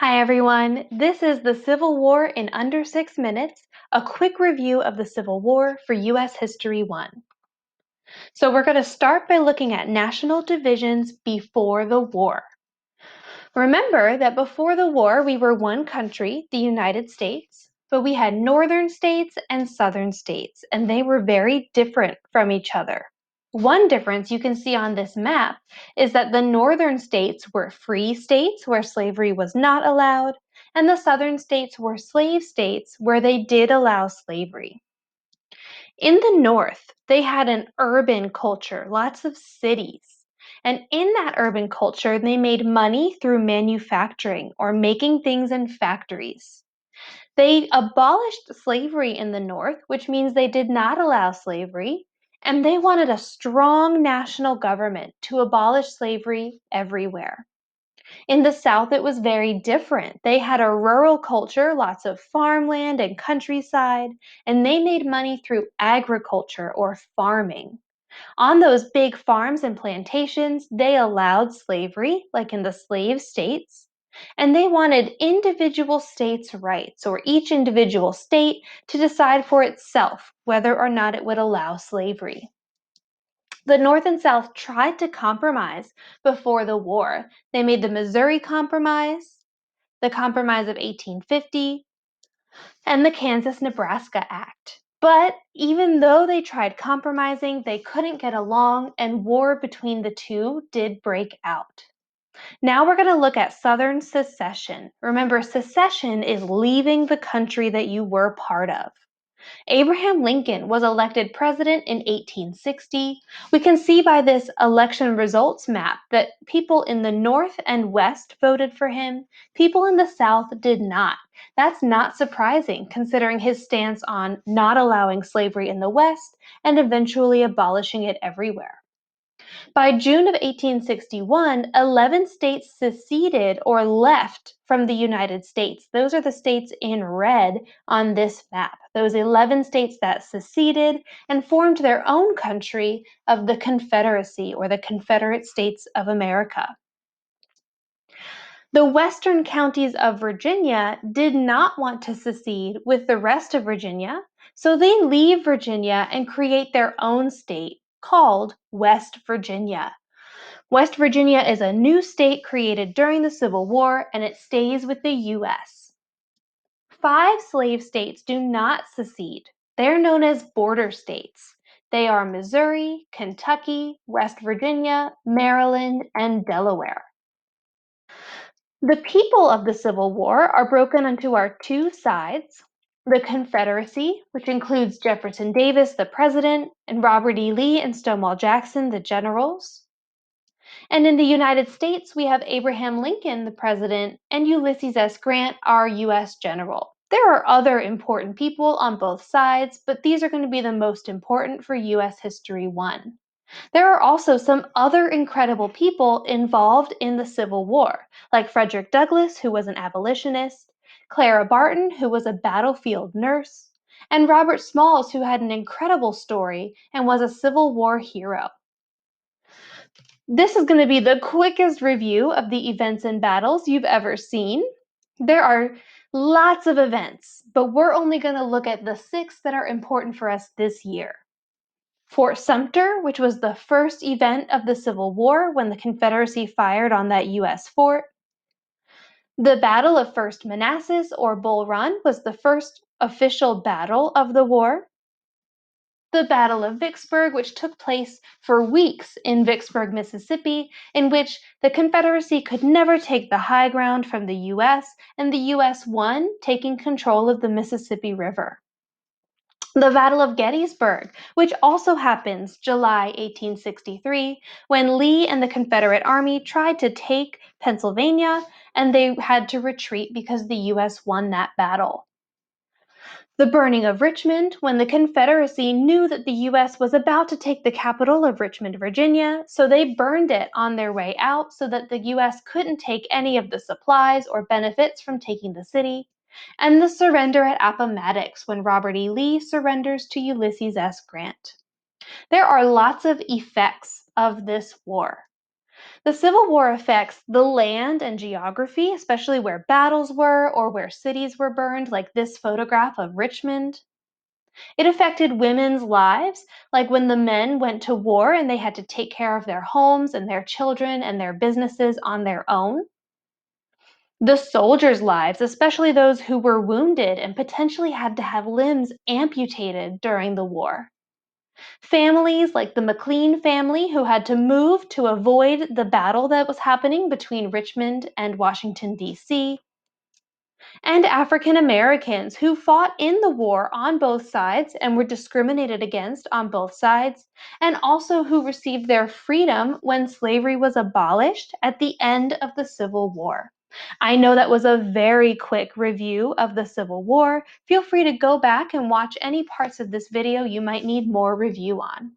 Hi everyone, this is the Civil War in under 6 minutes, a quick review of the Civil War for U.S. History 1. So we're going to start by looking at national divisions before the war. Remember that before the war we were one country, the United States, but we had northern states and southern states, and they were very different from each other. One difference you can see on this map is that the northern states were free states where slavery was not allowed, and the southern states were slave states where they did allow slavery. In the north, they had an urban culture, lots of cities. And in that urban culture, they made money through manufacturing or making things in factories. They abolished slavery in the North, which means they did not allow slavery, and they wanted a strong national government to abolish slavery everywhere. In the South, it was very different. They had a rural culture, lots of farmland and countryside, and they made money through agriculture or farming. On those big farms and plantations, they allowed slavery, like in the slave states, and they wanted individual states' rights, or each individual state to decide for itself whether or not it would allow slavery. The North and South tried to compromise before the war. They made the Missouri Compromise, the Compromise of 1850, and the Kansas-Nebraska Act. But even though they tried compromising, they couldn't get along, and war between the two did break out. Now we're going to look at Southern secession. Remember, secession is leaving the country that you were part of. Abraham Lincoln was elected president in 1860. We can see by this election results map that people in the North and West voted for him. People in the South did not. That's not surprising considering his stance on not allowing slavery in the West and eventually abolishing it everywhere. By June of 1861, 11 states seceded or left from the United States. Those are the states in red on this map. Those 11 states that seceded and formed their own country of the Confederacy or the Confederate States of America. The western counties of Virginia did not want to secede with the rest of Virginia, so they leave Virginia and create their own state called West Virginia. West Virginia is a new state created during the Civil War, and it stays with the U.S. 5 slave states do not secede. They're known as border states. They are Missouri, Kentucky, West Virginia, Maryland, and Delaware. The people of the Civil War are broken into our two sides. The Confederacy, which includes Jefferson Davis, the president, and Robert E. Lee and Stonewall Jackson, the generals. And in the United States, we have Abraham Lincoln, the president, and Ulysses S. Grant, our U.S. general. There are other important people on both sides, but these are going to be the most important for U.S. History 1. There are also some other incredible people involved in the Civil War, like Frederick Douglass, who was an abolitionist, Clara Barton, who was a battlefield nurse, and Robert Smalls, who had an incredible story and was a Civil War hero. This is going to be the quickest review of the events and battles you've ever seen. There are lots of events, but we're only going to look at the 6 that are important for us this year. Fort Sumter, which was the first event of the Civil War when the Confederacy fired on that U.S. fort. The Battle of First Manassas, or Bull Run, was the first official battle of the war. The Battle of Vicksburg, which took place for weeks in Vicksburg, Mississippi, in which the Confederacy could never take the high ground from the U.S., and the U.S. won, taking control of the Mississippi River. The Battle of Gettysburg, which also happens July 1863, when Lee and the Confederate Army tried to take Pennsylvania, and they had to retreat because the U.S. won that battle. The burning of Richmond, when the Confederacy knew that the U.S. was about to take the capital of Richmond, Virginia, so they burned it on their way out so that the U.S. couldn't take any of the supplies or benefits from taking the city. And the surrender at Appomattox, when Robert E. Lee surrenders to Ulysses S. Grant. There are lots of effects of this war. The Civil War affects the land and geography, especially where battles were or where cities were burned, like this photograph of Richmond. It affected women's lives, like when the men went to war and they had to take care of their homes and their children and their businesses on their own. The soldiers' lives, especially those who were wounded and potentially had to have limbs amputated during the war. Families like the McLean family who had to move to avoid the battle that was happening between Richmond and Washington, D.C., and African Americans who fought in the war on both sides and were discriminated against on both sides, and also who received their freedom when slavery was abolished at the end of the Civil War. I know that was a very quick review of the Civil War. Feel free to go back and watch any parts of this video you might need more review on.